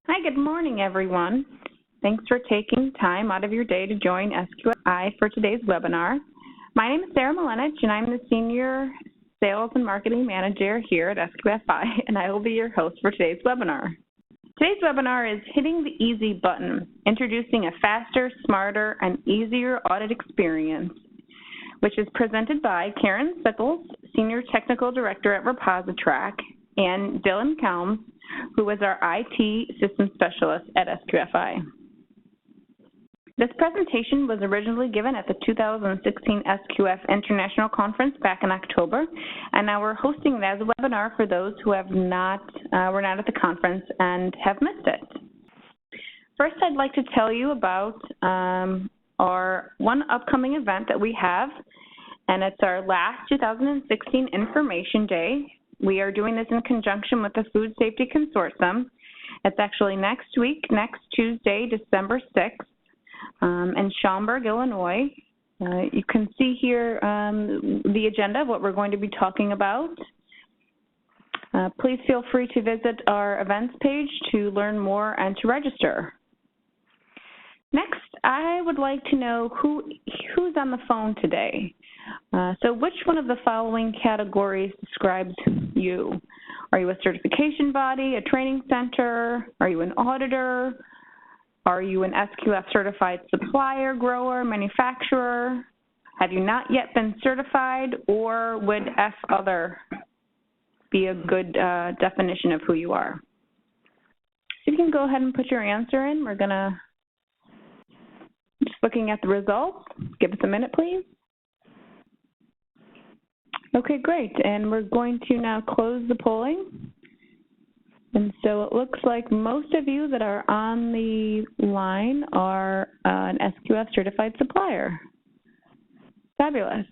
Hi, good morning, everyone. Thanks for taking time out of your day to join SQFI for today's webinar. My name is Sarah Milenich, and I'm the Senior Sales and Marketing Manager here at SQFI, and I will be your host for today's webinar. Today's webinar is Hitting the Easy Button, Introducing a Faster, Smarter, and Easier Audit Experience, which is presented by Karen Sickles, Senior Technical Director at ReposiTrak, and Dylan Kelms, who is our IT System Specialist at SQFI. This presentation was originally given at the 2016 SQF International Conference back in October, and now we're hosting it as a webinar for those who have were not at the conference and have missed it. First, I'd like to tell you about our one upcoming event that we have, and it's our last 2016 Information Day. We are doing this in conjunction with the Food Safety Consortium. It's actually next week, next Tuesday, December 6th, in Schaumburg, Illinois. You can see here the agenda of what we're going to be talking about. Please feel free to visit our events page to learn more and to register. Next, I would like to know who's on the phone today. So which one of the following categories describes you? Are you a certification body, a training center? Are you an auditor? Are you an SQF certified supplier, grower, manufacturer? Have you not yet been certified, or would F other be a good definition of who you are? So you can go ahead and put your answer in. We're gonna just looking at the results. Give us a minute, please. Okay, great, and we're going to now close the polling. And so it looks like most of you that are on the line are an SQF certified supplier. Fabulous.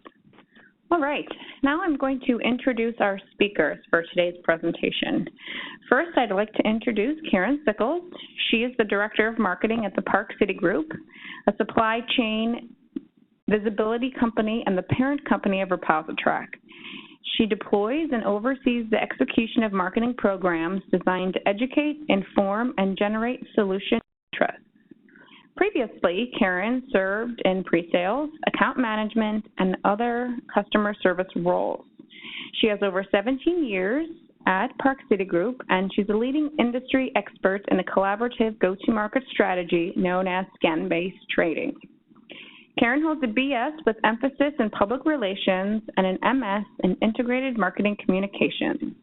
All right, now I'm going to introduce our speakers for today's presentation. First, I'd like to introduce Karen Sickles. She is the Director of Marketing at the Park City Group, a supply chain visibility company and the parent company of ReposiTrak. She deploys and oversees the execution of marketing programs designed to educate, inform, and generate solution interest. Previously, Karen served in pre-sales, account management, and other customer service roles. She has over 17 years at Park City Group, and she's a leading industry expert in the collaborative go-to-market strategy known as scan-based trading. Karen holds a BS with emphasis in public relations and an MS in integrated marketing communications.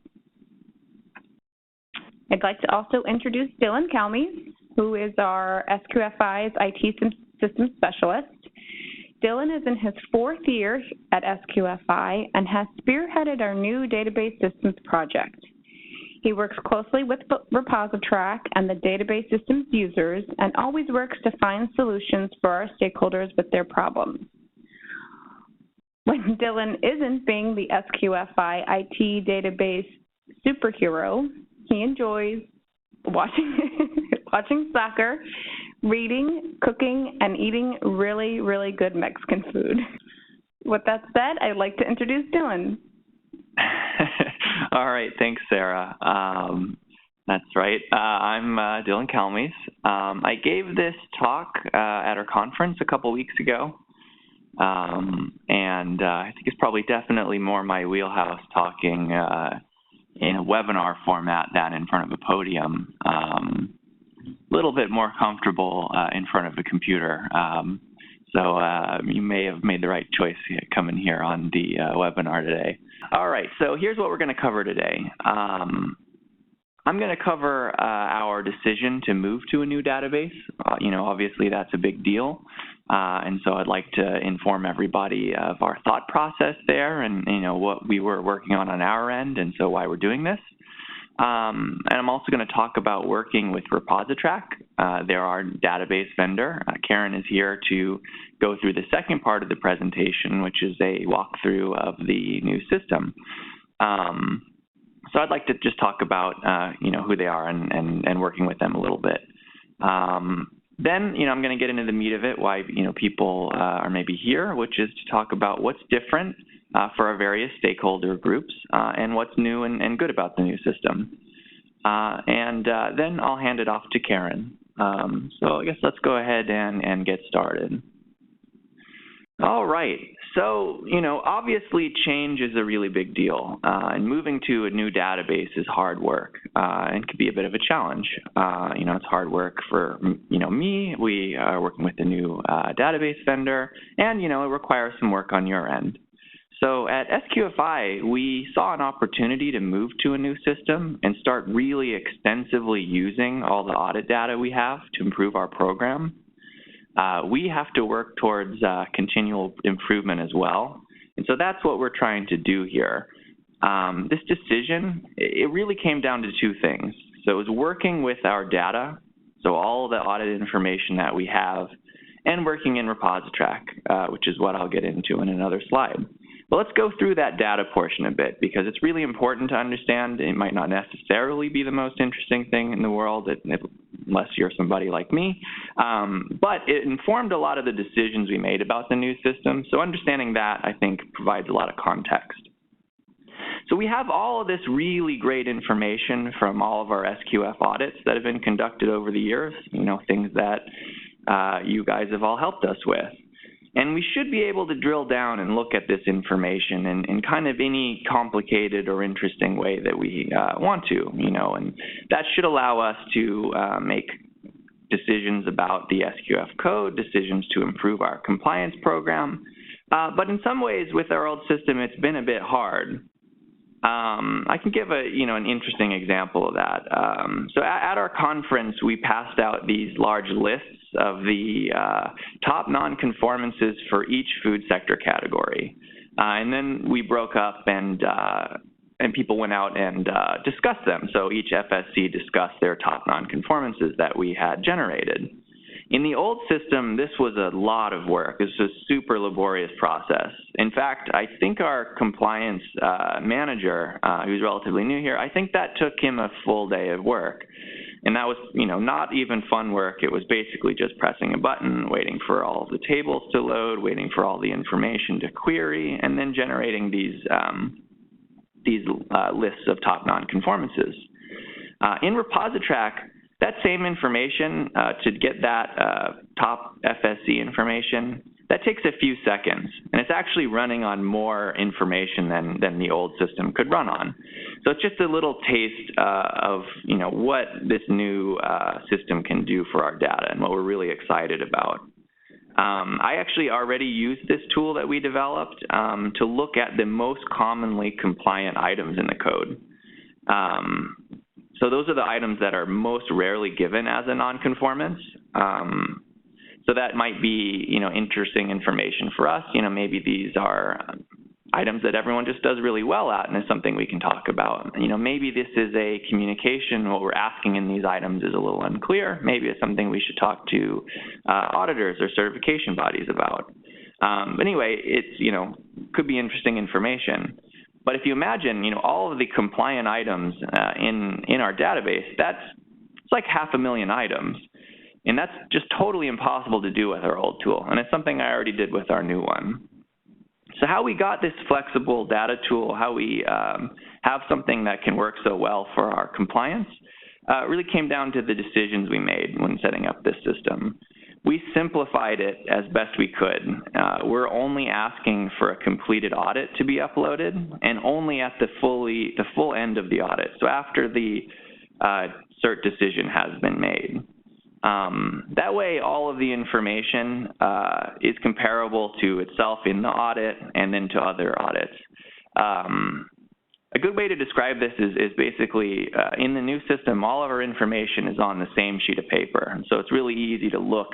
I'd like to also introduce Dylan Kelms, who is our SQFI's IT System Specialist. Dylan is in his 4th year at SQFI and has spearheaded our new database systems project. He works closely with ReposiTrak and the database systems users and always works to find solutions for our stakeholders with their problems. When Dylan isn't being the SQFI IT database superhero, he enjoys watching soccer, reading, cooking, and eating really, really good Mexican food. With that said, I'd like to introduce Dylan. All right, thanks, Sarah. That's right. I'm Dylan Kelms. I gave this talk at our conference a couple weeks ago, and I think it's probably definitely more my wheelhouse talking in a webinar format than in front of a podium. A little bit more comfortable in front of a computer. So you may have made the right choice coming here on the webinar today. All right, so here's what we're going to cover today. I'm going to cover our decision to move to a new database. Obviously that's a big deal. And so I'd like to inform everybody of our thought process there and, what we were working on our end and so why we're doing this. And I'm also going to talk about working with ReposiTrak. They're our database vendor. Karen is here to go through the second part of the presentation, which is a walkthrough of the new system. So I'd like to just talk about, who they are and working with them a little bit. Then, I'm going to get into the meat of it, why, people are maybe here, which is to talk about what's different for our various stakeholder groups and what's new and good about the new system. and then I'll hand it off to Karen. So I guess let's go ahead and get started. All right. So, obviously change is a really big deal, and moving to a new database is hard work, and can be a bit of a challenge. It's hard work for, me. We are working with a new database vendor, and, it requires some work on your end. So at SQFI, we saw an opportunity to move to a new system and start really extensively using all the audit data we have to improve our program. We have to work towards continual improvement as well. And so that's what we're trying to do here. This decision, it really came down to two things. So it was working with our data, so all the audit information that we have, and working in ReposiTrak, which is what I'll get into in another slide. But let's go through that data portion a bit, because it's really important to understand. It might not necessarily be the most interesting thing in the world, unless you're somebody like me, but it informed a lot of the decisions we made about the new system. So understanding that, I think, provides a lot of context. So we have all of this really great information from all of our SQF audits that have been conducted over the years, things that you guys have all helped us with. And we should be able to drill down and look at this information in kind of any complicated or interesting way that we want to, and that should allow us to make decisions about the SQF code, decisions to improve our compliance program. But in some ways, with our old system, it's been a bit hard. I can give an interesting example of that. So at our conference, we passed out these large lists of the top non-conformances for each food sector category. And then we broke up and people went out and discussed them. So each FSC discussed their top non-conformances that we had generated. In the old system, this was a lot of work. This was a super laborious process. In fact, I think our compliance manager, who's relatively new here, I think that took him a full day of work. And that was, not even fun work. It was basically just pressing a button, waiting for all of the tables to load, waiting for all the information to query, and then generating these lists of top non-conformances. In ReposiTrak, that same information, to get that top FSC information, that takes a few seconds, and it's actually running on more information than the old system could run on. So it's just a little taste of what this new system can do for our data and what we're really excited about. I actually already used this tool that we developed to look at the most commonly compliant items in the code. So those are the items that are most rarely given as a nonconformance. So that might be, interesting information for us. Maybe these are items that everyone just does really well at and is something we can talk about. Maybe this is a communication, what we're asking in these items is a little unclear. Maybe it's something we should talk to auditors or certification bodies about. But anyway, it's, could be interesting information. But if you imagine, all of the compliant items in our database, it's like 500,000 items. And that's just totally impossible to do with our old tool. And it's something I already did with our new one. So how we got this flexible data tool, how we have something that can work so well for our compliance, really came down to the decisions we made when setting up this system. We simplified it as best we could. We're only asking for a completed audit to be uploaded, and only at the full end of the audit. So after the cert decision has been made. That way, all of the information is comparable to itself in the audit and then to other audits. A good way to describe this is basically in the new system, all of our information is on the same sheet of paper. And so it's really easy to look,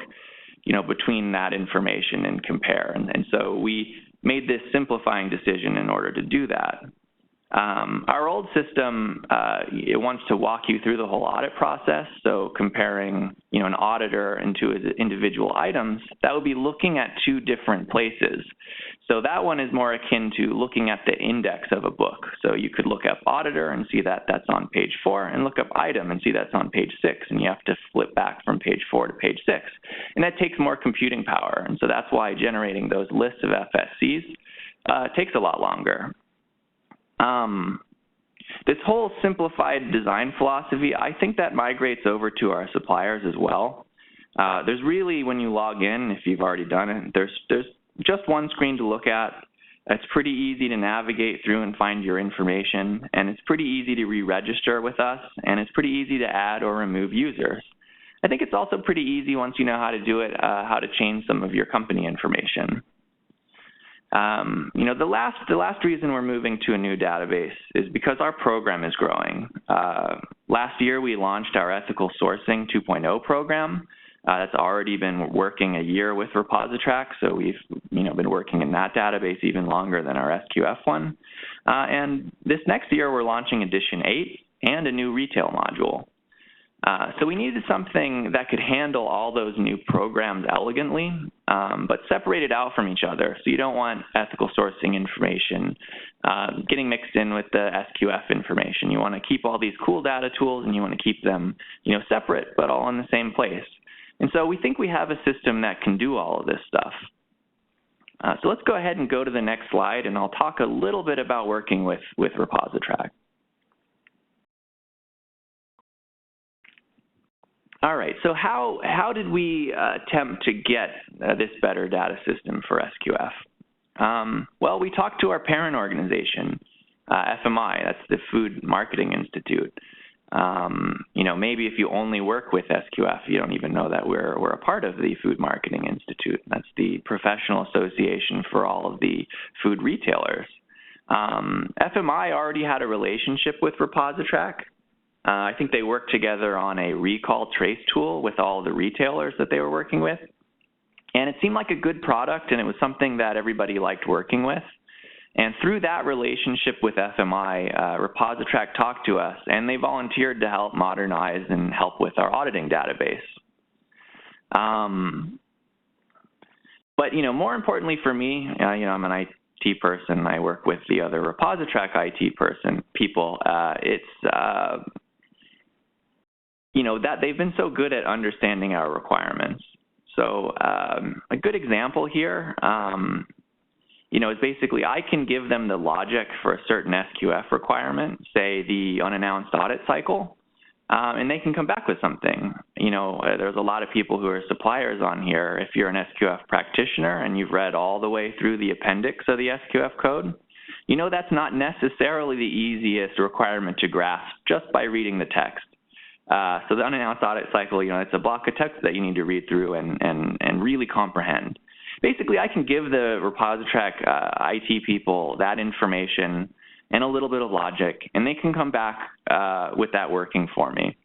between that information and compare. And so we made this simplifying decision in order to do that. Our old system, it wants to walk you through the whole audit process. So comparing, an auditor into individual items, that would be looking at two different places. So that one is more akin to looking at the index of a book. So you could look up auditor and see that that's on page 4, and look up item and see that's on page 6, and you have to flip back from page 4 to page 6. And that takes more computing power. And so that's why generating those lists of FSCs takes a lot longer. This whole simplified design philosophy, I think that migrates over to our suppliers as well. There's really, when you log in, if you've already done it, there's just one screen to look at. It's pretty easy to navigate through and find your information, and it's pretty easy to re-register with us, and it's pretty easy to add or remove users. I think it's also pretty easy once you know how to do it, how to change some of your company information. You know, the last reason we're moving to a new database is because our program is growing. Last year, we launched our Ethical Sourcing 2.0 program. That's already been working a year with ReposiTrak, so we've been working in that database even longer than our SQF one. And this next year, we're launching Edition 8 and a new retail module. So we needed something that could handle all those new programs elegantly, but separated out from each other. So you don't want ethical sourcing information getting mixed in with the SQF information. You want to keep all these cool data tools, and you want to keep them, separate, but all in the same place. And so we think we have a system that can do all of this stuff. So let's go ahead and go to the next slide, and I'll talk a little bit about working with ReposiTrak. All right, so how did we attempt to get this better data system for SQF? Well, we talked to our parent organization, FMI, that's the Food Marketing Institute. Maybe if you only work with SQF, you don't even know that we're a part of the Food Marketing Institute. That's the professional association for all of the food retailers. FMI already had a relationship with ReposiTrak. I think they worked together on a recall trace tool with all the retailers that they were working with. And it seemed like a good product, and it was something that everybody liked working with. And through that relationship with FMI, ReposiTrak talked to us, and they volunteered to help modernize and help with our auditing database. But, more importantly for me, I'm an IT person. I work with the other ReposiTrak IT people. That they've been so good at understanding our requirements. So a good example here, is basically I can give them the logic for a certain SQF requirement, say the unannounced audit cycle, and they can come back with something. There's a lot of people who are suppliers on here. If you're an SQF practitioner and you've read all the way through the appendix of the SQF code, that's not necessarily the easiest requirement to grasp just by reading the text. So the unannounced audit cycle, it's a block of text that you need to read through and really comprehend. Basically, I can give the ReposiTrak IT people that information and a little bit of logic, and they can come back with that working for me.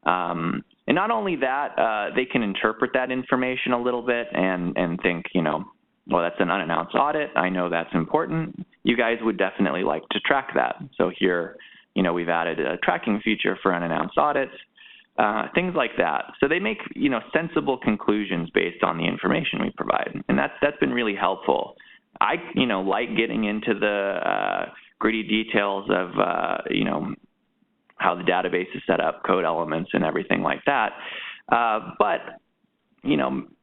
And not only that, they can interpret that information a little bit and think, well, that's an unannounced audit. I know that's important. You guys would definitely like to track that. So here, we've added a tracking feature for unannounced audits, things like that. So they make, sensible conclusions based on the information we provide, and that's been really helpful. I, like getting into the gritty details of, how the database is set up, code elements, and everything like that. But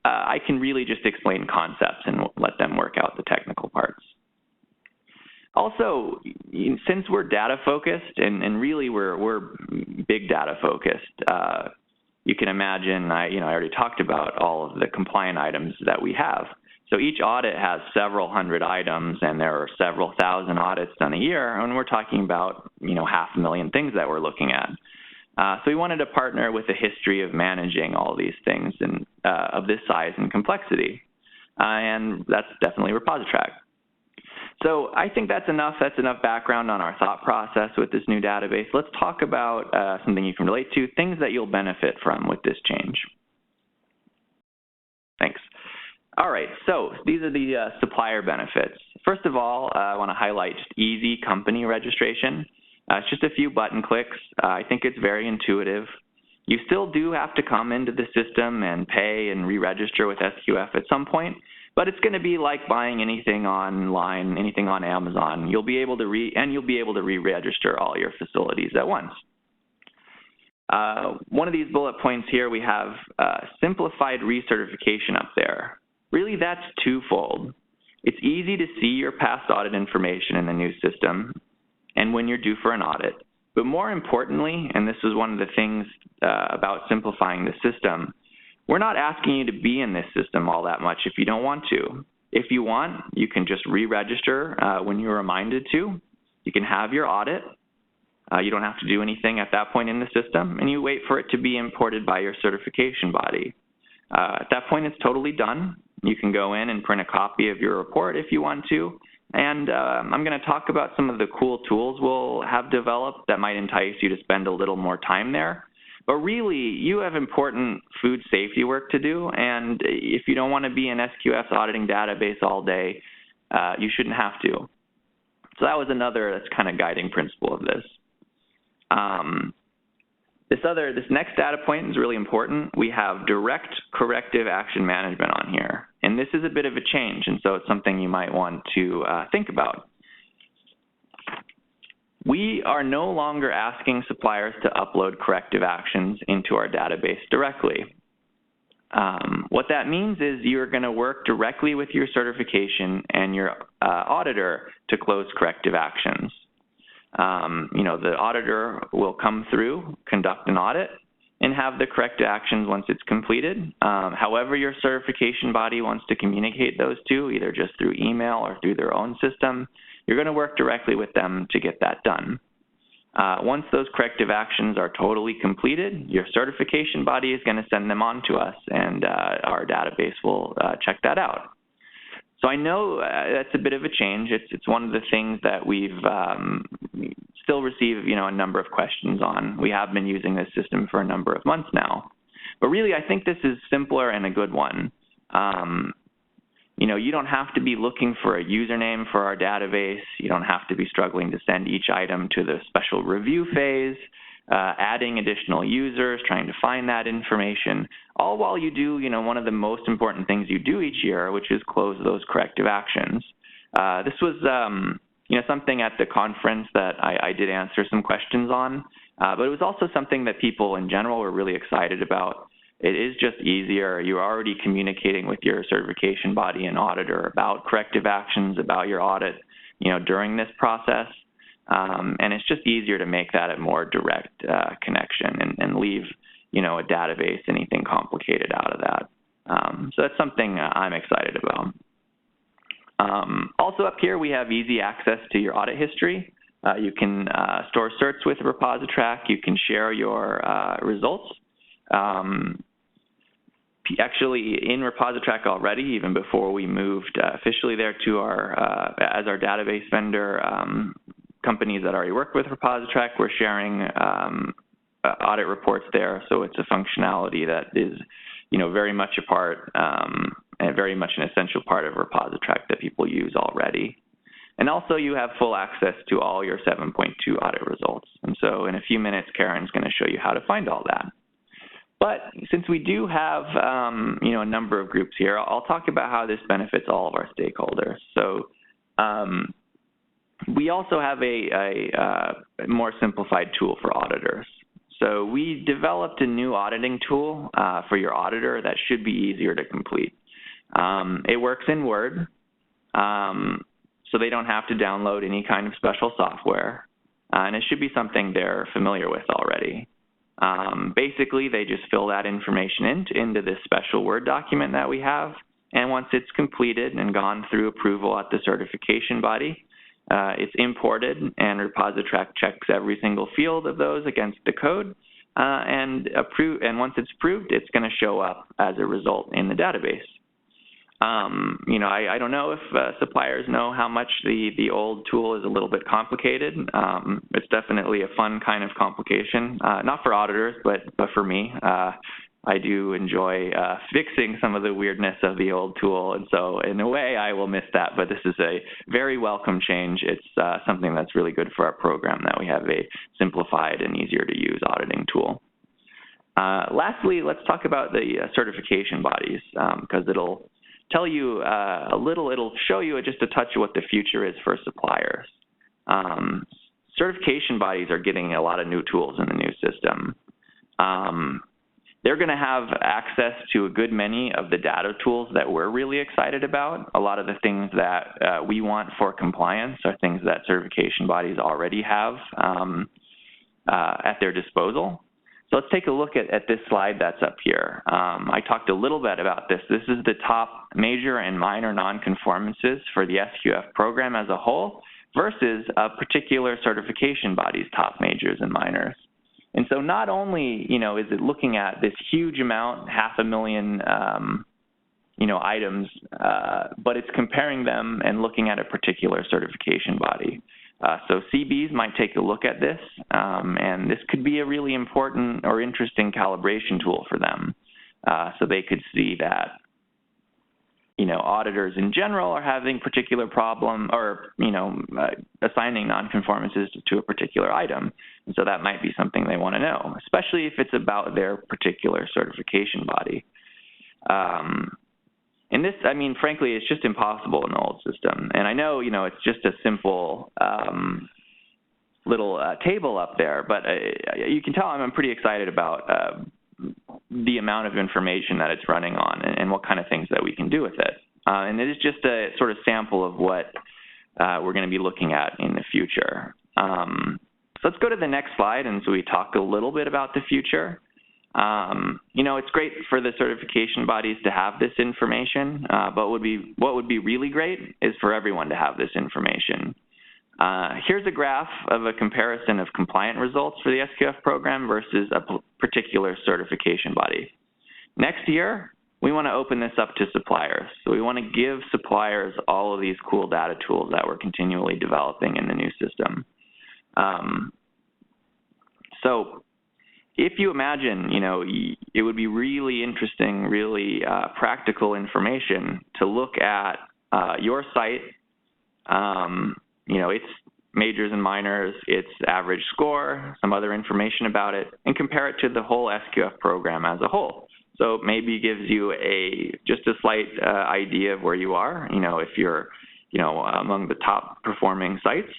I can really just explain concepts and let them work out the technical parts. Also, since we're data focused, and really we're big data focused, you can imagine, I already talked about all of the compliant items that we have. So each audit has several hundred items, and there are several thousand audits done a year, and we're talking about, 500,000 things that we're looking at. So we wanted to partner with a history of managing all these things and of this size and complexity, and that's definitely ReposiTrak. So I think that's enough background on our thought process with this new database. Let's talk about something you can relate to, things that you'll benefit from with this change. Thanks. All right, so these are the supplier benefits. First of all, I want to highlight just easy company registration. It's just a few button clicks. I think it's very intuitive. You still do have to come into the system and pay and re-register with SQF at some point, but it's going to be like buying anything online, anything on Amazon. You'll be able to re-register all your facilities at once. One of these bullet points here, we have simplified recertification up there. Really, that's twofold. It's easy to see your past audit information in the new system and when you're due for an audit. But more importantly, and this is one of the things about simplifying the system, we're not asking you to be in this system all that much if you don't want to. If you want, you can just re-register when you're reminded to. You can have your audit. You don't have to do anything at that point in the system, and you wait for it to be imported by your certification body. At that point, it's totally done. You can go in and print a copy of your report if you want to. And I'm going to talk about some of the cool tools we'll have developed that might entice you to spend a little more time there. But really, you have important food safety work to do, and if you don't want to be in SQF's auditing database all day, you shouldn't have to. So that was another that's kind of guiding principle of this. This next data point is really important. We have direct corrective action management on here. And this is a bit of a change, and so it's something you might want to think about. We are no longer asking suppliers to upload corrective actions into our database directly. What that means is you're going to work directly with your certification and your auditor to close corrective actions. The auditor will come through, conduct an audit, and have the corrective actions once it's completed. However your certification body wants to communicate those two, either just through email or through their own system, you're going to work directly with them to get that done. Once those corrective actions are totally completed, your certification body is going to send them on to us, and our database will check that out. So I know that's a bit of a change. It's one of the things that we've still receive, a number of questions on. We have been using this system for a number of months now. But really, I think this is simpler and a good one. You don't have to be looking for a username for our database. You don't have to be struggling to send each item to the special review phase, adding additional users, trying to find that information, all while you do, one of the most important things you do each year, which is close those corrective actions. This was, something at the conference that I did answer some questions on, but it was also something that people in general were really excited about. It is just easier. You're already communicating with your certification body and auditor about corrective actions, about your audit, during this process. And it's just easier to make that a more direct connection and leave, a database, anything complicated out of that. So that's something I'm excited about. Also up here, we have easy access to your audit history. You can store certs with ReposiTrak. You can share your results. Actually, in ReposiTrak already, even before we moved officially there to as our database vendor, companies that already work with ReposiTrak, we're sharing audit reports there. So it's a functionality that is, very much a part and very much an essential part of ReposiTrak that people use already. And also you have full access to all your 7.2 audit results. And so in a few minutes, Karen's going to show you how to find all that. But since we do have, a number of groups here, I'll talk about how this benefits all of our stakeholders. So we also have a more simplified tool for auditors. So we developed a new auditing tool for your auditor that should be easier to complete. It works in Word, so they don't have to download any kind of special software, and it should be something they're familiar with already. Basically, they just fill that information into this special Word document that we have, and once it's completed and gone through approval at the certification body, it's imported, and ReposiTrak checks every single field of those against the code, and once it's approved, it's going to show up as a result in the database. I don't know if suppliers know how much the old tool is a little bit complicated. It's definitely a fun kind of complication, not for auditors, but for me. I do enjoy fixing some of the weirdness of the old tool, and so in a way I will miss that, but this is a very welcome change. It's something that's really good for our program, that we have a simplified and easier to use auditing tool. Lastly, let's talk about the certification bodies, because it'll tell you it'll show you just a touch of what the future is for suppliers. Certification bodies are getting a lot of new tools in the new system. They're going to have access to a good many of the data tools that we're really excited about. A lot of the things that we want for compliance are things that certification bodies already have. at their disposal. So let's take a look at this slide that's up here. I talked a little bit about this. This is the top major and minor nonconformances for the SQF program as a whole versus a particular certification body's top majors and minors. And so not only, is it looking at this huge amount, 500,000, items, but it's comparing them and looking at a particular certification body. So CBs might take a look at this, and this could be a really important or interesting calibration tool for them. So they could see that, auditors in general are having particular problem or, assigning nonconformances to a particular item. And so that might be something they want to know, especially if it's about their particular certification body. And this, frankly, it's just impossible in the old system. And I know, it's just a simple little table up there, but you can tell I'm pretty excited about the amount of information that it's running on and what kind of things that we can do with it. And it is just a sort of sample of what we're going to be looking at in the future. So let's go to the next slide, and so we talk a little bit about the future. It's great for the certification bodies to have this information, but what would be really great is for everyone to have this information. Here's a graph of a comparison of compliant results for the SQF program versus a particular certification body. Next year, we want to open this up to suppliers. So we want to give suppliers all of these cool data tools that we're continually developing in the new system. So if you imagine, it would be really interesting, really practical information to look at your site, its majors and minors, its average score, some other information about it, and compare it to the whole SQF program as a whole. So maybe gives you just a slight idea of where you are, if you're, among the top performing sites.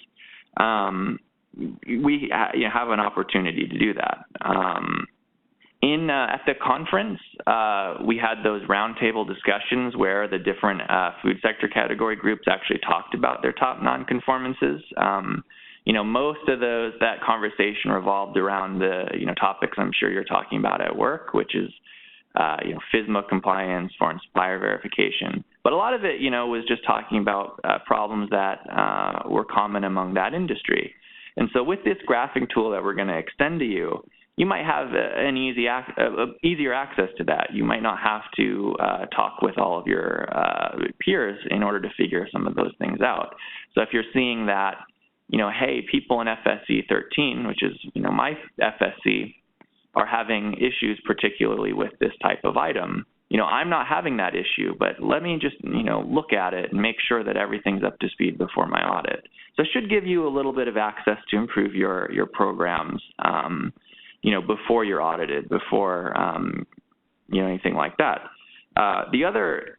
We have an opportunity to do that. At the conference, we had those roundtable discussions where the different food sector category groups actually talked about their top nonconformances. Most of that conversation revolved around the topics I'm sure you're talking about at work, which is FSMA compliance, foreign supplier verification. But a lot of it, was just talking about problems that were common among that industry. And so with this graphing tool that we're going to extend to you, you might have an easier access to that. You might not have to talk with all of your peers in order to figure some of those things out. So if you're seeing that, hey, people in FSC 13, which is, my FSC, are having issues particularly with this type of item, I'm not having that issue, but let me just, look at it and make sure that everything's up to speed before my audit. So it should give you a little bit of access to improve your programs, before you're audited, before, anything like that. The other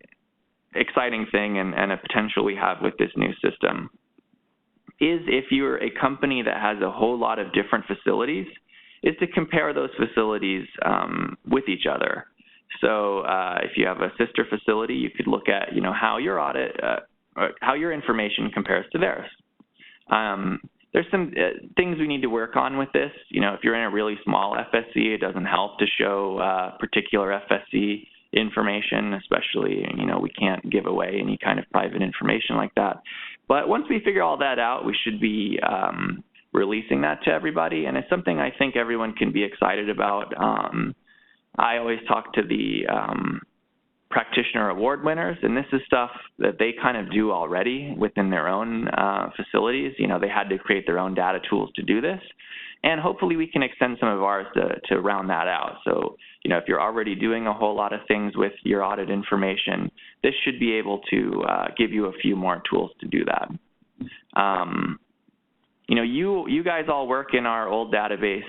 exciting thing and a potential we have with this new system is if you're a company that has a whole lot of different facilities, is to compare those facilities with each other. So if you have a sister facility, you could look at, how your audit, how your information compares to theirs. There's some things we need to work on with this. If you're in a really small FSC, it doesn't help to show particular FSC information, especially, we can't give away any kind of private information like that. But once we figure all that out, we should be releasing that to everybody, and it's something I think everyone can be excited about. I always talk to the practitioner award winners, and this is stuff that they kind of do already within their own facilities. They had to create their own data tools to do this, and hopefully we can extend some of ours to round that out. So, if you're already doing a whole lot of things with your audit information, this should be able to give you a few more tools to do that. You guys all work in our old database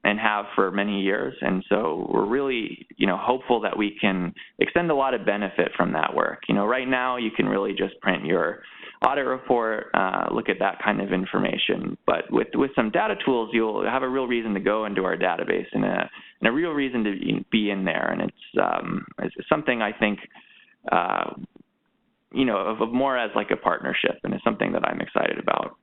and have for many years, and so we're really, hopeful that we can extend a lot of benefit from that work. Right now you can really just print your audit report, look at that kind of information, but with some data tools, you'll have a real reason to go into our database and a real reason to be in there, and it's something I think, of more as like a partnership, and it's something that I'm excited about.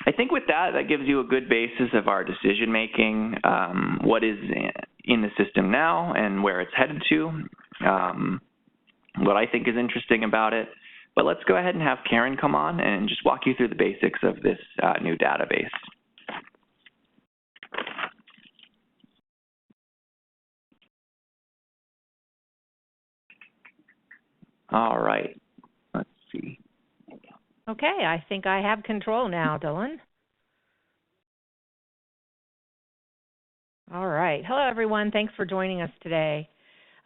I think with that, that gives you a good basis of our decision making, what is in the system now and where it's headed to, what I think is interesting about it. But let's go ahead and have Karen come on and just walk you through the basics of this new database. All right, let's see. Okay, I think I have control now, Dylan. All right. Hello, everyone. Thanks for joining us today.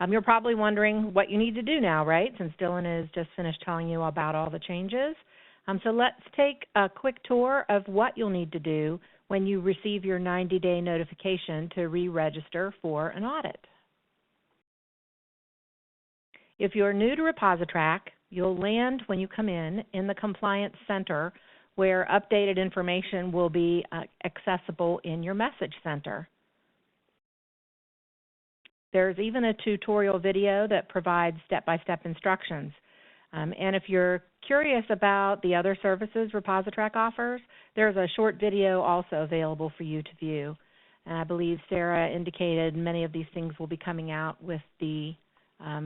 You're probably wondering what you need to do now, right, since Dylan has just finished telling you about all the changes. So let's take a quick tour of what you'll need to do when you receive your 90-day notification to re-register for an audit. If you're new to ReposiTrak, you'll land when you come in the Compliance Center, where updated information will be accessible in your Message Center. There's even a tutorial video that provides step-by-step instructions. And if you're curious about the other services ReposiTrak offers, there's a short video also available for you to view. And I believe Sarah indicated many of these things will be coming out with the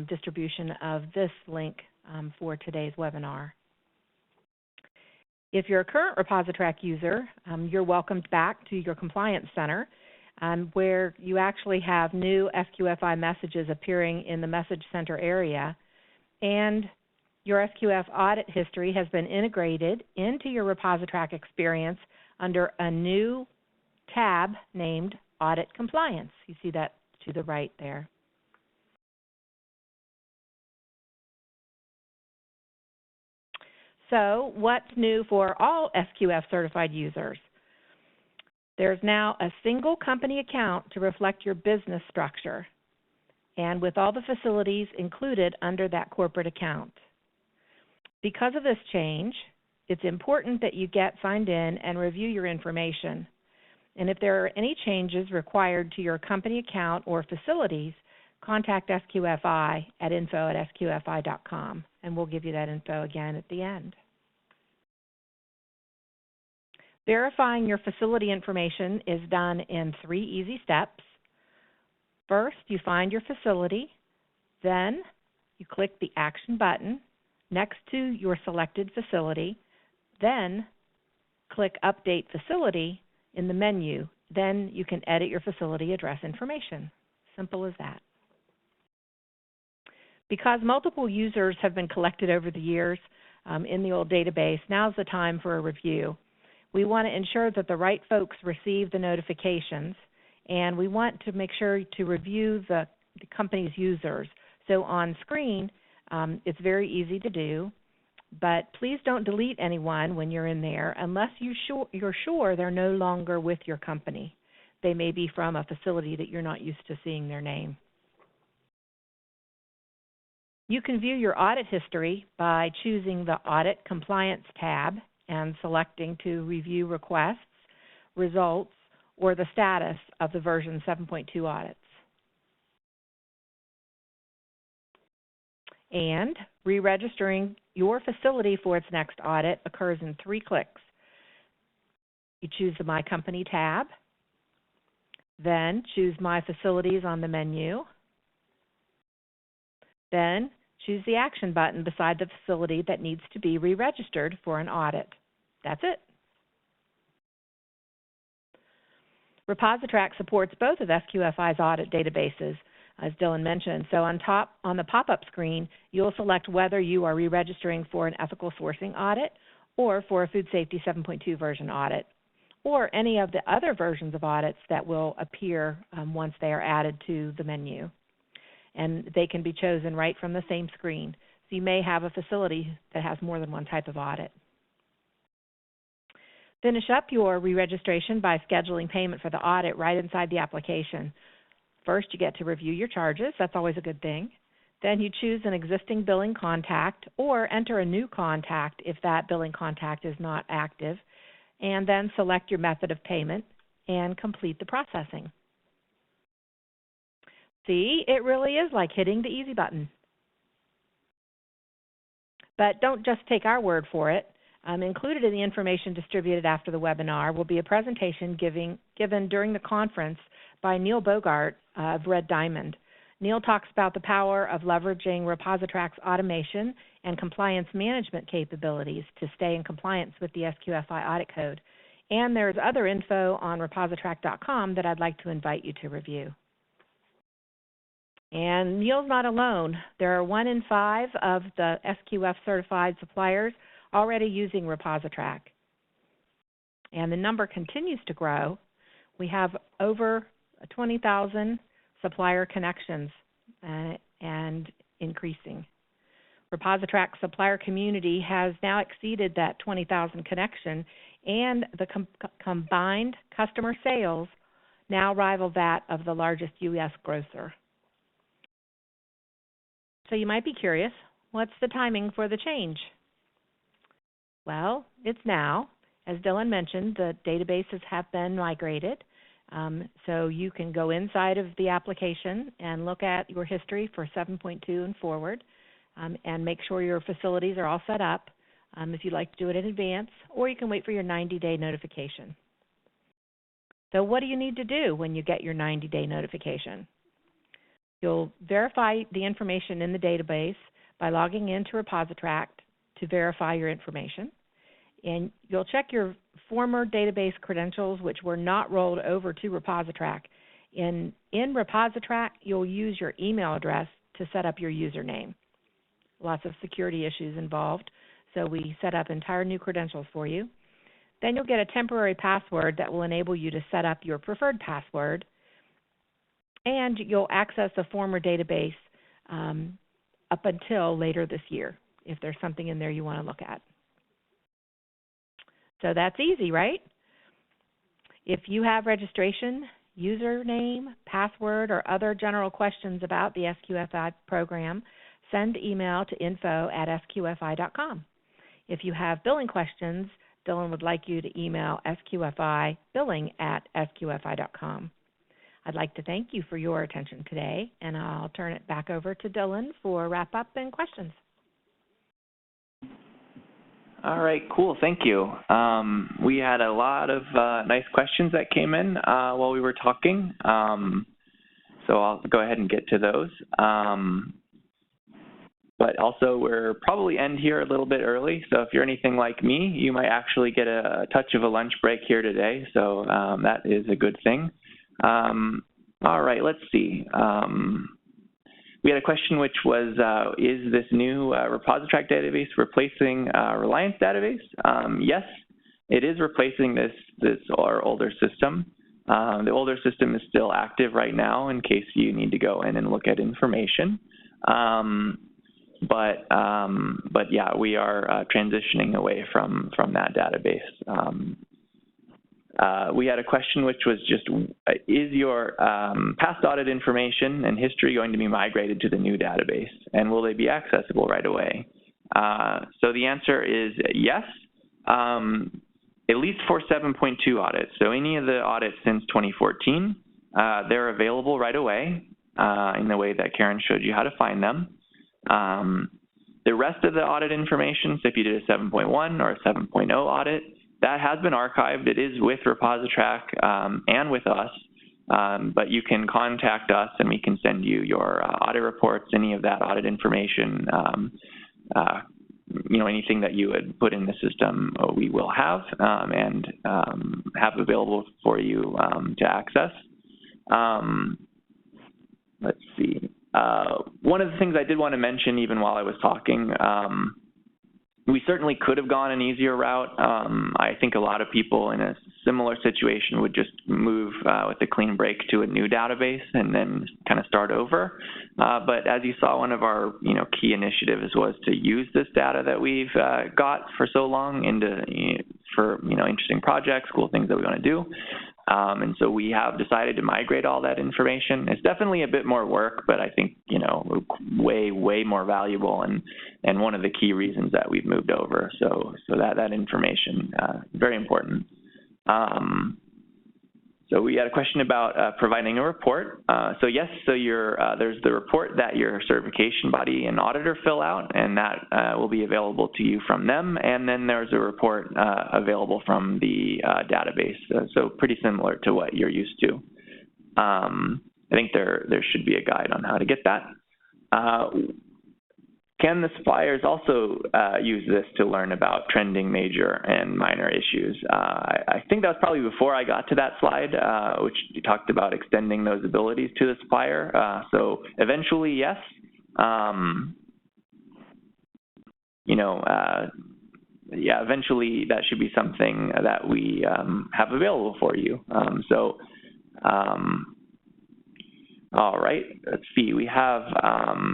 distribution of this link for today's webinar. If you're a current ReposiTrak user, you're welcomed back to your Compliance Center, where you actually have new SQFI messages appearing in the Message Center area, and your SQF audit history has been integrated into your ReposiTrak experience under a new tab named Audit Compliance. You see that to the right there. So what's new for all SQF certified users? There's now a single company account to reflect your business structure, and with all the facilities included under that corporate account. Because of this change, it's important that you get signed in and review your information. And if there are any changes required to your company account or facilities, contact SQFI at info@sqfi.com, and we'll give you that info again at the end. Verifying your facility information is done in 3 easy steps. First, you find your facility. Then you click the Action button next to your selected facility. Then click Update Facility in the menu. Then you can edit your facility address information. Simple as that. Because multiple users have been collected over the years in the old database, now's the time for a review. We want to ensure that the right folks receive the notifications, and we want to make sure to review the company's users. So on screen, it's very easy to do, but please don't delete anyone when you're in there unless you're sure they're no longer with your company. They may be from a facility that you're not used to seeing their name. You can view your audit history by choosing the Audit Compliance tab and selecting to review requests, results, or the status of the version 7.2 audits. And re-registering your facility for its next audit occurs in 3 clicks. You choose the My Company tab, then choose My Facilities on the menu, then choose the Action button beside the facility that needs to be re-registered for an audit. That's it. ReposiTrak supports both of SQFI's audit databases, as Dylan mentioned. So on the pop-up screen, you'll select whether you are re-registering for an ethical sourcing audit or for a Food Safety 7.2 version audit, or any of the other versions of audits that will appear once they are added to the menu. And they can be chosen right from the same screen. So you may have a facility that has more than one type of audit. Finish up your re-registration by scheduling payment for the audit right inside the application. First, you get to review your charges. That's always a good thing. Then you choose an existing billing contact or enter a new contact if that billing contact is not active, and then select your method of payment and complete the processing. See, it really is like hitting the easy button. But don't just take our word for it. Included in the information distributed after the webinar will be a presentation given during the conference by Neil Bogart of Red Diamond. Neil talks about the power of leveraging ReposiTrak's automation and compliance management capabilities to stay in compliance with the SQFI audit code. And there's other info on ReposiTrak.com that I'd like to invite you to review. And Neil's not alone. There are 1 in 5 of the SQF certified suppliers already using ReposiTrak. And the number continues to grow. We have over 20,000 supplier connections and increasing. ReposiTrak supplier community has now exceeded that 20,000 connection, and the combined customer sales now rival that of the largest U.S. grocer. So you might be curious, what's the timing for the change? Well, it's now. As Dylan mentioned, the databases have been migrated. So you can go inside of the application and look at your history for 7.2 and forward and make sure your facilities are all set up if you'd like to do it in advance, or you can wait for your 90-day notification. So what do you need to do when you get your 90-day notification? You'll verify the information in the database by logging into ReposiTrak to verify your information. And you'll check your former database credentials, which were not rolled over to ReposiTrak. In ReposiTrak, you'll use your email address to set up your username. Lots of security issues involved, so we set up entire new credentials for you. Then you'll get a temporary password that will enable you to set up your preferred password, and you'll access the former database up until later this year, if there's something in there you want to look at. So that's easy, right? If you have registration, username, password, or other general questions about the SQFI program, send email to info@sqfi.com. If you have billing questions, Dylan would like you to email sqfibilling@sqfi.com. I'd like to thank you for your attention today, and I'll turn it back over to Dylan for wrap-up and questions. All right, cool, thank you. We had a lot of nice questions that came in while we were talking, so I'll go ahead and get to those. But also, we're probably end here a little bit early, so if you're anything like me, you might actually get a touch of a lunch break here today, so that is a good thing. All right, let's see. We had a question which was, is this new ReposiTrak database replacing Reliance database? Yes, it is replacing our older system. The older system is still active right now in case you need to go in and look at information. But yeah, we are transitioning away from that database. We had a question which was just, is your past audit information and history going to be migrated to the new database, and will they be accessible right away? So the answer is yes, at least for 7.2 audits. So any of the audits since 2014, they're available right away in the way that Karen showed you how to find them. The rest of the audit information, so if you did a 7.1 or a 7.0 audit, that has been archived. It is with ReposiTrak and with us, but you can contact us and we can send you your audit reports, any of that audit information, anything that you would put in the system, we will have and have available for you to access. Let's see. One of the things I did want to mention even while I was talking, we certainly could have gone an easier route. I think a lot of people in a similar situation would just move with a clean break to a new database and then kind of start over. But as you saw, one of our key initiatives was to use this data that we've got for so long for interesting projects, cool things that we want to do. And so we have decided to migrate all that information. It's definitely a bit more work, but I think, way more valuable and one of the key reasons that we've moved over. So that information, very important. So So we had a question about providing a report. So yes, so there's the report that your certification body and auditor fill out, and that will be available to you from them. And then there's a report available from the database. So pretty similar to what you're used to. I think there should be a guide on how to get that. Can the suppliers also use this to learn about trending major and minor issues? I think that was probably before I got to that slide, which talked about extending those abilities to the supplier. So eventually, yes. Yeah, eventually that should be something that we have available for you. All right, let's see. We have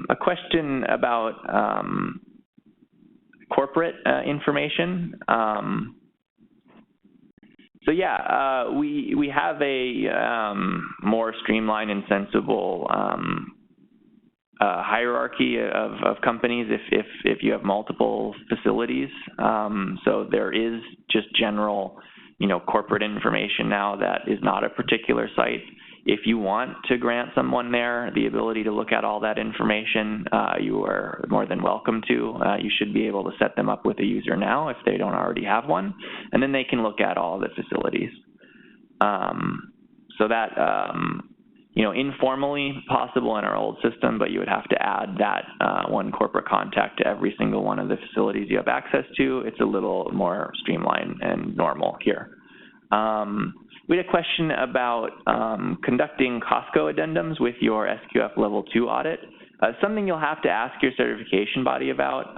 a question about corporate information. So yeah, we have a more streamlined and sensible hierarchy of companies if you have multiple facilities. So there is just general, corporate information now that is not a particular site. If you want to grant someone there the ability to look at all that information, you are more than welcome to. You should be able to set them up with a user now if they don't already have one, and then they can look at all the facilities. So that, informally possible in our old system, but you would have to add that one corporate contact to every single one of the facilities you have access to. It's a little more streamlined and normal here. We had a question about conducting Costco addendums with your SQF Level 2 audit. Something you'll have to ask your certification body about.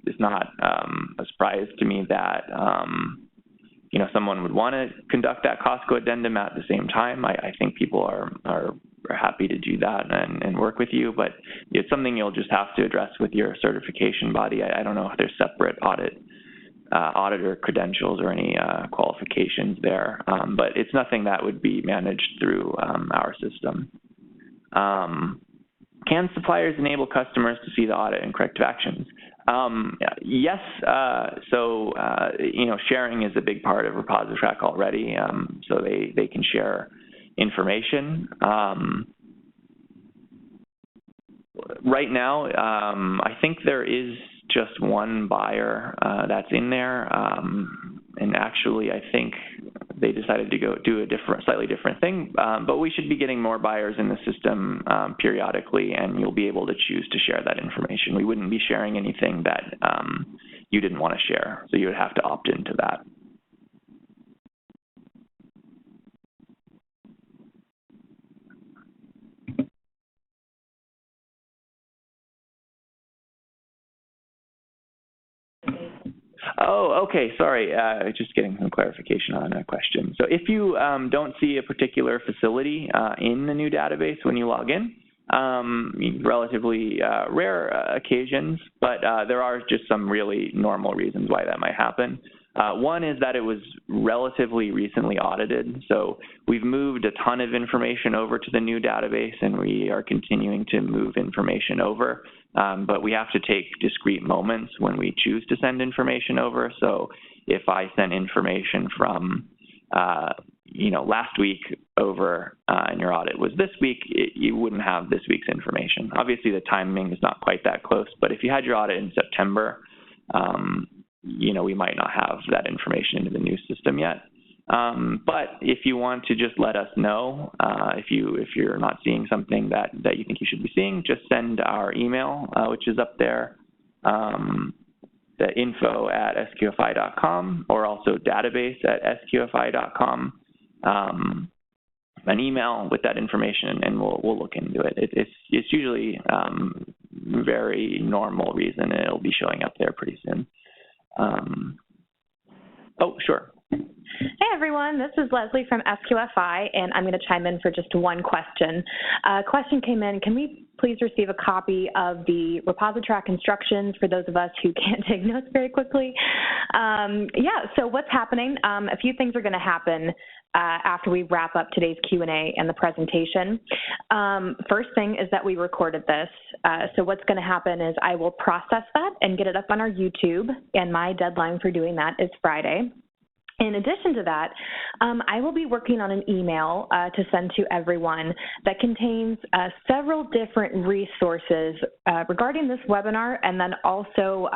It's not a surprise to me that someone would want to conduct that Costco addendum at the same time. I think people are happy to do that and work with you, but it's something you'll just have to address with your certification body. I don't know if there's separate auditor credentials or any qualifications there, but it's nothing that would be managed through our system. Can suppliers enable customers to see the audit and corrective actions? Yes, sharing is a big part of ReposiTrak already, so they can share information. Right now, I think there is just one buyer that's in there, and actually I think they decided to go do a slightly different thing, but we should be getting more buyers in the system periodically, and you'll be able to choose to share that information. We wouldn't be sharing anything that you didn't want to share, so you would have to opt into that. Oh, okay, sorry, just getting some clarification on that question. So if you don't see a particular facility in the new database when you log in, relatively rare occasions, but there are just some really normal reasons why that might happen. One is that it was relatively recently audited, so we've moved a ton of information over to the new database, and we are continuing to move information over. But we have to take discrete moments when we choose to send information over. So if I sent information from, last week over and your audit was this week, you wouldn't have this week's information. Obviously, the timing is not quite that close, but if you had your audit in September, we might not have that information into the new system yet. But if you want to just let us know, if you're not seeing something that you think you should be seeing, just send our email, which is up there, the info@sqfi.com, or also database@sqfi.com, an email with that information, and we'll look into it. It's usually very normal reason, and it'll be showing up there pretty soon. Oh, sure. Hey everyone, this is Leslie from SQFI, and I'm going to chime in for just one question. A question came in, can we please receive a copy of the ReposiTrak instructions for those of us who can't take notes very quickly? So what's happening, a few things are going to happen after we wrap up today's Q&A and the presentation. First thing is that we recorded this. So what's going to happen is I will process that and get it up on our YouTube, and my deadline for doing that is Friday. In addition to that, I will be working on an email to send to everyone that contains several different resources regarding this webinar, and then also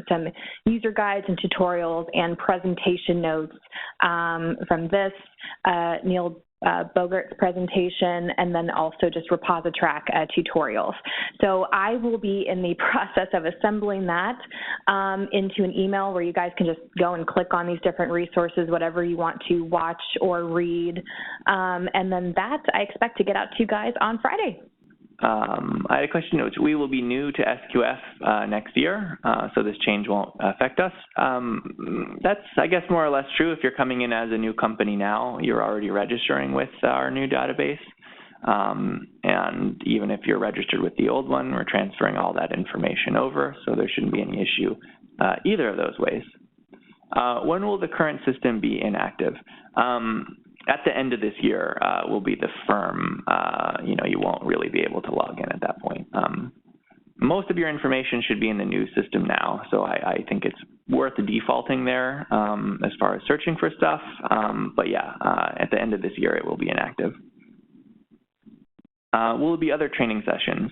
some user guides and tutorials and presentation notes from this, Neil Bogart's presentation, and then also just ReposiTrak tutorials. So I will be in the process of assembling that into an email where you guys can just go and click on these different resources, whatever you want to watch or read. And then that I expect to get out to you guys on Friday. I had a question. We will be new to SQF next year, so this change won't affect us. That's, I guess, more or less true. If you're coming in as a new company now, you're already registering with our new database. And even if you're registered with the old one, we're transferring all that information over, so there shouldn't be any issue either of those ways. When will the current system be inactive? At the end of this year will be the firm, you won't really be able to log in at that point. Most of your information should be in the new system now, so I think it's worth defaulting there as far as searching for stuff. But yeah, at the end of this year, it will be inactive. Will there be other training sessions?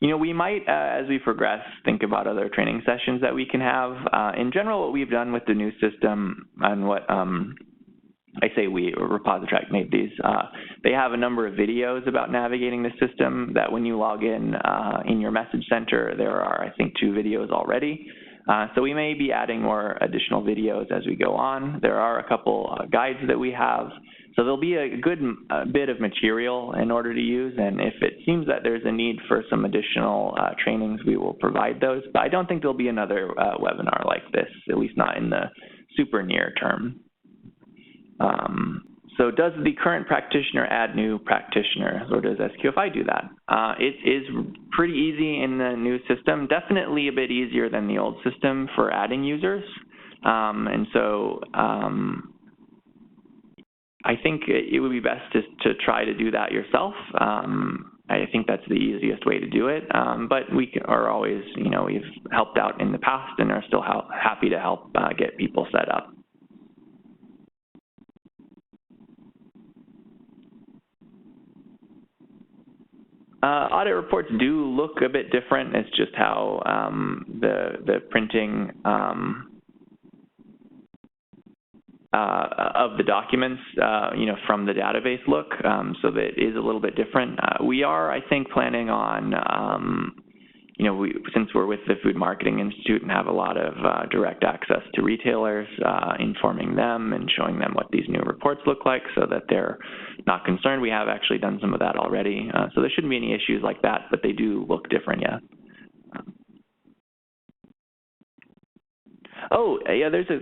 We might, as we progress, think about other training sessions that we can have. In general, what we've done with the new system and what I say we, or ReposiTrak made these, they have a number of videos about navigating the system that when you log in your message center, there are, I think, 2 videos already. So we may be adding more additional videos as we go on. There are a couple guides that we have. So there'll be a good bit of material in order to use, and if it seems that there's a need for some additional trainings, we will provide those. But I don't think there'll be another webinar like this, at least not in the super near term. So does the current practitioner add new practitioners, or does SQFI do that? It is pretty easy in the new system, definitely a bit easier than the old system for adding users. And so I think it would be best to try to do that yourself. I think that's the easiest way to do it. But we are always, we've helped out in the past and are still happy to help get people set up. Audit reports do look a bit different. It's just how the printing of the documents, from the database look. So that is a little bit different. We are, I think, planning on, since we're with the Food Marketing Institute and have a lot of direct access to retailers, informing them and showing them what these new reports look like so that they're not concerned. We have actually done some of that already. So there shouldn't be any issues like that, but they do look different, yeah.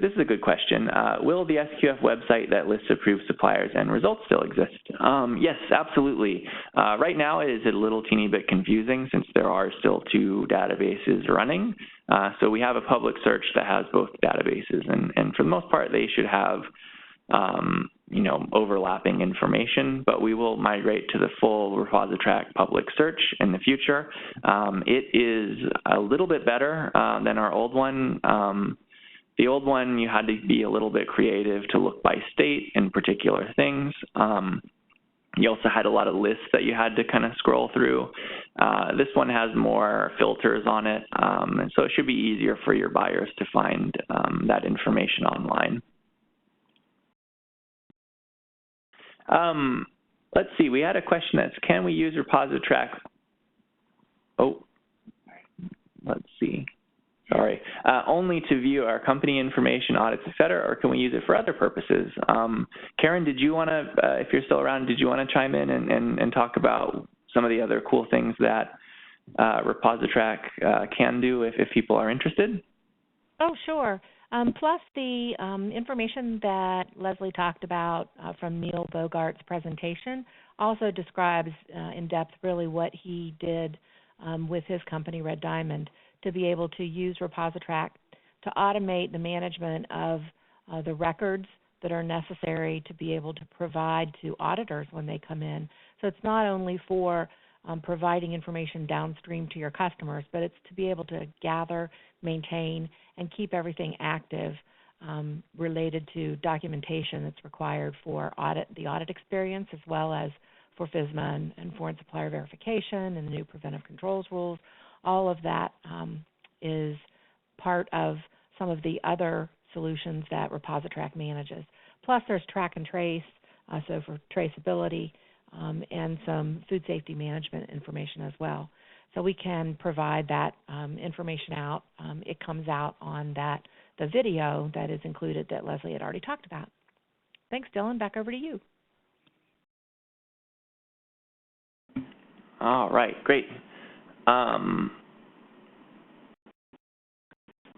This is a good question. Will the SQF website that lists approved suppliers and results still exist? Yes, absolutely. Right now it is a little teeny bit confusing since there are still 2 databases running. So we have a public search that has both databases, and for the most part they should have overlapping information, but we will migrate to the full ReposiTrak public search in the future. It is a little bit better than our old one. The old one, you had to be a little bit creative to look by state in particular things. You also had a lot of lists that you had to kind of scroll through. This one has more filters on it, and so it should be easier for your buyers to find that information online. Let's see, we had a question that's, can we use ReposiTrak? Let's see. Sorry, only to view our company information, audits, et cetera, or can we use it for other purposes? Karen, did you want to, if you're still around, did you want to chime in and talk about some of the other cool things that ReposiTrak can do if people are interested? Oh, sure. Plus the information that Leslie talked about from Neil Bogart's presentation also describes in depth really what he did with his company, Red Diamond, to be able to use ReposiTrak to automate the management of the records that are necessary to be able to provide to auditors when they come in. So it's not only for providing information downstream to your customers, but it's to be able to gather, maintain, and keep everything active related to documentation that's required for the audit experience, as well as for FSMA and foreign supplier verification and the new preventive controls rules. All of that is part of some of the other solutions that ReposiTrak manages. Plus, there's track and trace, so for traceability, and some food safety management information as well. So we can provide that information out. It comes out on the video that is included that Leslie had already talked about. Thanks, Dylan. Back over to you. All right, great.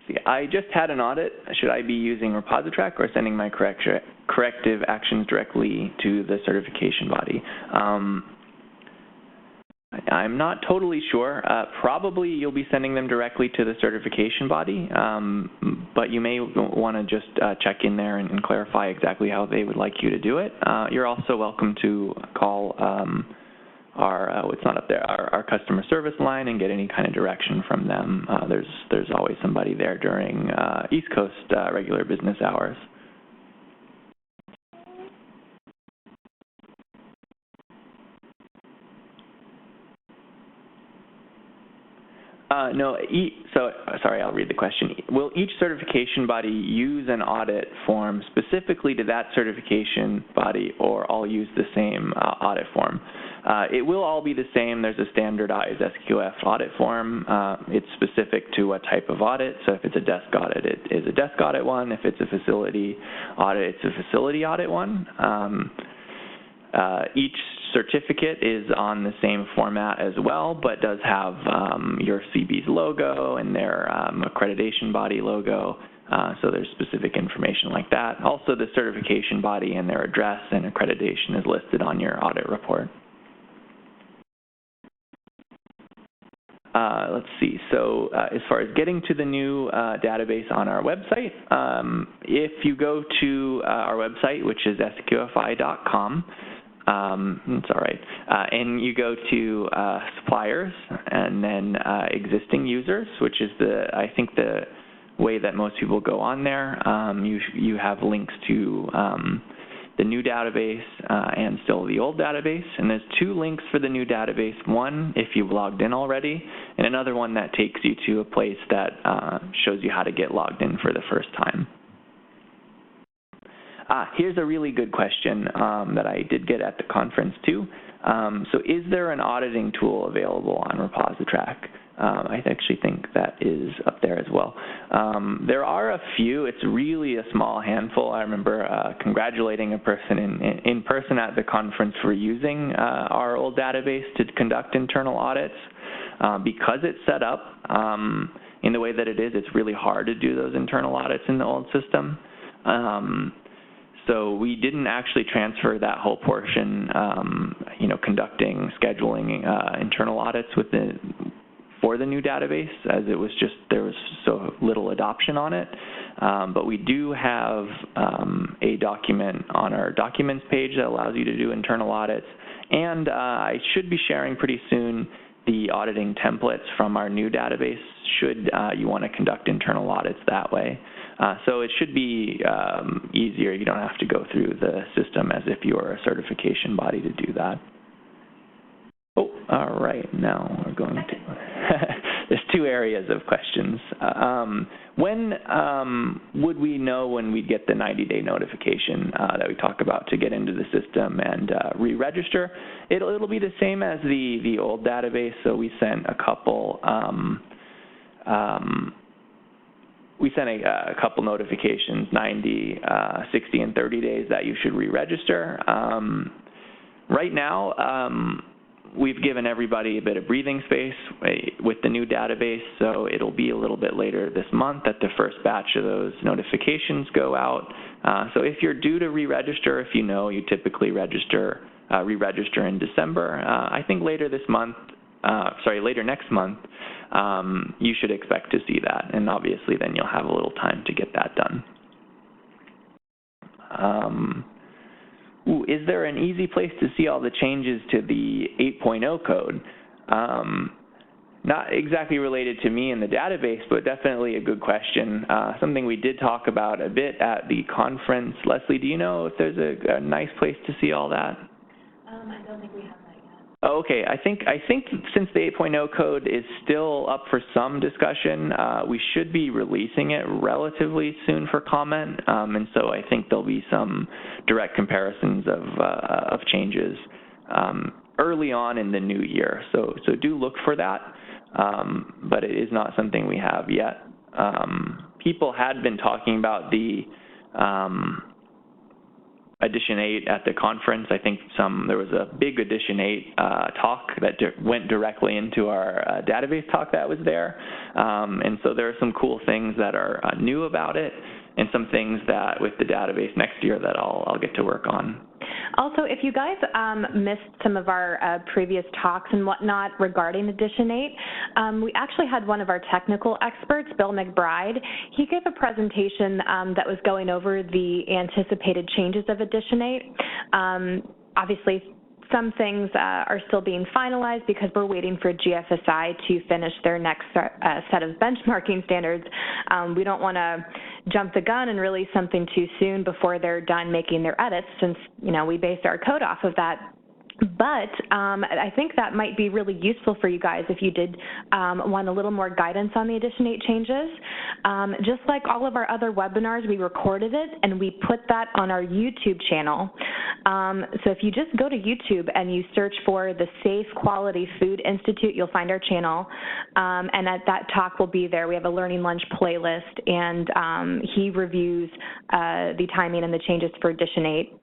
See, I just had an audit. Should I be using ReposiTrak or sending my corrective actions directly to the certification body? I'm not totally sure. Probably you'll be sending them directly to the certification body, but you may want to just check in there and clarify exactly how they would like you to do it. You're also welcome to call it's not up there, our customer service line and get any kind of direction from them. There's always somebody there during East Coast regular business hours. No, sorry, I'll read the question. Will each certification body use an audit form specifically to that certification body, or all use the same audit form? It will all be the same. There's a standardized SQF audit form. It's specific to what type of audit. So if it's a desk audit, it is a desk audit one. If it's a facility audit, it's a facility audit one. Each certificate is on the same format as well, but does have your CB's logo and their accreditation body logo. So there's specific information like that. Also, the certification body and their address and accreditation is listed on your audit report. Let's see. So as far as getting to the new database on our website, if you go to our website, which is SQFI.com, it's all right, and you go to suppliers and then existing users, which is I think the way that most people go on there. You have links to the new database and still the old database, and there's two links for the new database. One, if you've logged in already, and another one that takes you to a place that shows you how to get logged in for the first time. Here's a really good question that I did get at the conference too. So is there an auditing tool available on ReposiTrak? I actually think that is up there as well. There are a few. It's really a small handful. I remember congratulating a person in person at the conference for using our old database to conduct internal audits. Because it's set up in the way that it is, it's really hard to do those internal audits in the old system. So we didn't actually transfer that whole portion, conducting, scheduling internal audits for the new database, as it was just, there was so little adoption on it. But we do have a document on our documents page that allows you to do internal audits. And I should be sharing pretty soon the auditing templates from our new database should you want to conduct internal audits that way. So it should be easier. You don't have to go through the system as if you were a certification body to do that. Oh, all right. Now we're going to there's two areas of questions. When would we know when we'd get the 90-day notification that we talk about to get into the system and re-register? It'll be the same as the old database. So we sent a couple a couple notifications, 90, 60, and 30 days that you should re-register. Right now, we've given everybody a bit of breathing space with the new database, so it'll be a little bit later this month that the first batch of those notifications go out. So if you're due to re-register, if you know you typically re-register in December, I think later next month, you should expect to see that, and obviously then you'll have a little time to get that done. Is there an easy place to see all the changes to the 8.0 code? not exactly related to me in the database, but definitely a good question. Something we did talk about a bit at the conference. Leslie, do you know if there's a nice place to see all that? I don't think we have that yet. Oh, okay. I think since the 8.0 code is still up for some discussion, we should be releasing it relatively soon for comment, and so I think there'll be some direct comparisons of changes early on in the new year. So do look for that, but it is not something we have yet. People had been talking about the Edition 8 at the conference. I think there was a big Edition 8 talk that went directly into our database talk that was there. And so there are some cool things that are new about it, and some things that with the database next year that I'll get to work on. Also, if you guys missed some of our previous talks and whatnot regarding Edition 8, we actually had one of our technical experts, Bill McBride. He gave a presentation that was going over the anticipated changes of Edition 8. Obviously, some things are still being finalized because we're waiting for GFSI to finish their next set of benchmarking standards. We don't want to jump the gun and release something too soon before they're done making their edits, since, you know, we base our code off of that. But I think that might be really useful for you guys if you did want a little more guidance on the Edition 8 changes. Just like all of our other webinars, we recorded it and we put that on our YouTube channel. So if you just go to YouTube and you search for the Safe Quality Food Institute, you'll find our channel. And that talk will be there. We have a Learning Lunch playlist, and he reviews the timing and the changes for Edition 8.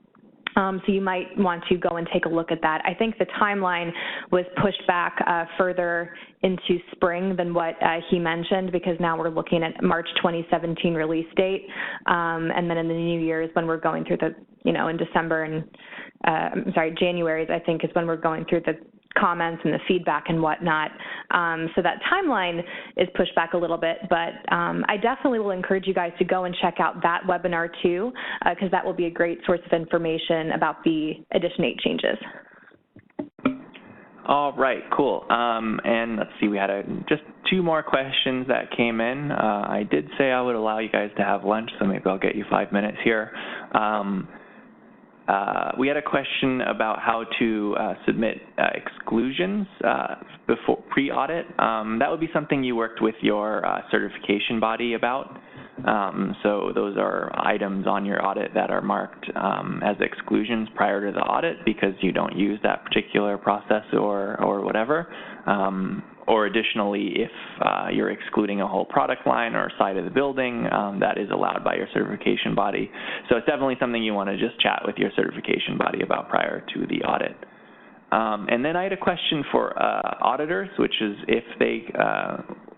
So you might want to go and take a look at that. I think the timeline was pushed back further into spring than what he mentioned, because now we're looking at March 2017 release date. And then in the new year is when we're going through the, in December and, January, I think, is when we're going through the comments and the feedback and whatnot. So that timeline is pushed back a little bit, but I definitely will encourage you guys to go and check out that webinar too, because that will be a great source of information about the Edition 8 changes. All right, cool. And let's see, we had just two more questions that came in. I did say I would allow you guys to have lunch, so maybe I'll get you 5 minutes here. We had a question about how to submit exclusions before pre-audit. That would be something you worked with your certification body about. So those are items on your audit that are marked as exclusions prior to the audit because you don't use that particular process or whatever. Or additionally, if you're excluding a whole product line or side of the building, that is allowed by your certification body. So it's definitely something you want to just chat with your certification body about prior to the audit. And then I had a question for auditors, which is if they,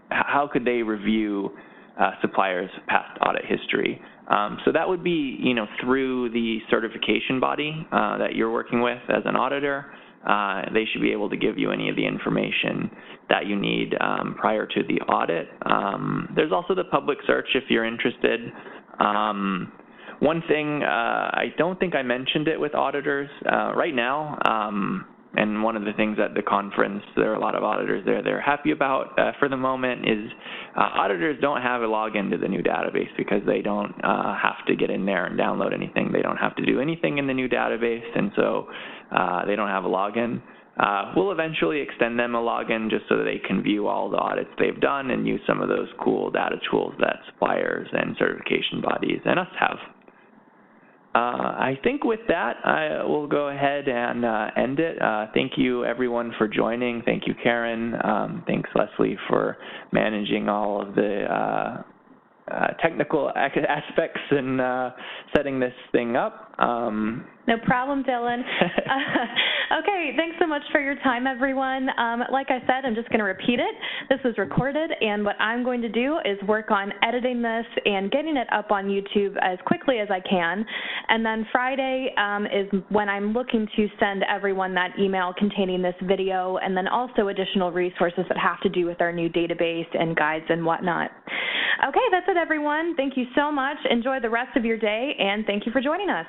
how could they review suppliers' past audit history? So that would be, through the certification body that you're working with as an auditor. They should be able to give you any of the information that you need prior to the audit. There's also the public search if you're interested. One thing, I don't think I mentioned it with auditors right now, and one of the things at the conference, there are a lot of auditors there they're happy about for the moment is auditors don't have a login to the new database because they don't have to get in there and download anything. They don't have to do anything in the new database, and so they don't have a login. We'll eventually extend them a login just so that they can view all the audits they've done and use some of those cool data tools that suppliers and certification bodies and us have. I think with that, I will go ahead and end it. Thank you, everyone, for joining. Thank you, Karen. Thanks, Leslie, for managing all of the technical aspects and setting this thing up. No problem, Dylan. Okay, thanks so much for your time, everyone. Like I said, I'm just going to repeat it. This was recorded, and what I'm going to do is work on editing this and getting it up on YouTube as quickly as I can. And then Friday is when I'm looking to send everyone that email containing this video and then also additional resources that have to do with our new database and guides and whatnot. Okay, that's it, everyone. Thank you so much. Enjoy the rest of your day, and thank you for joining us.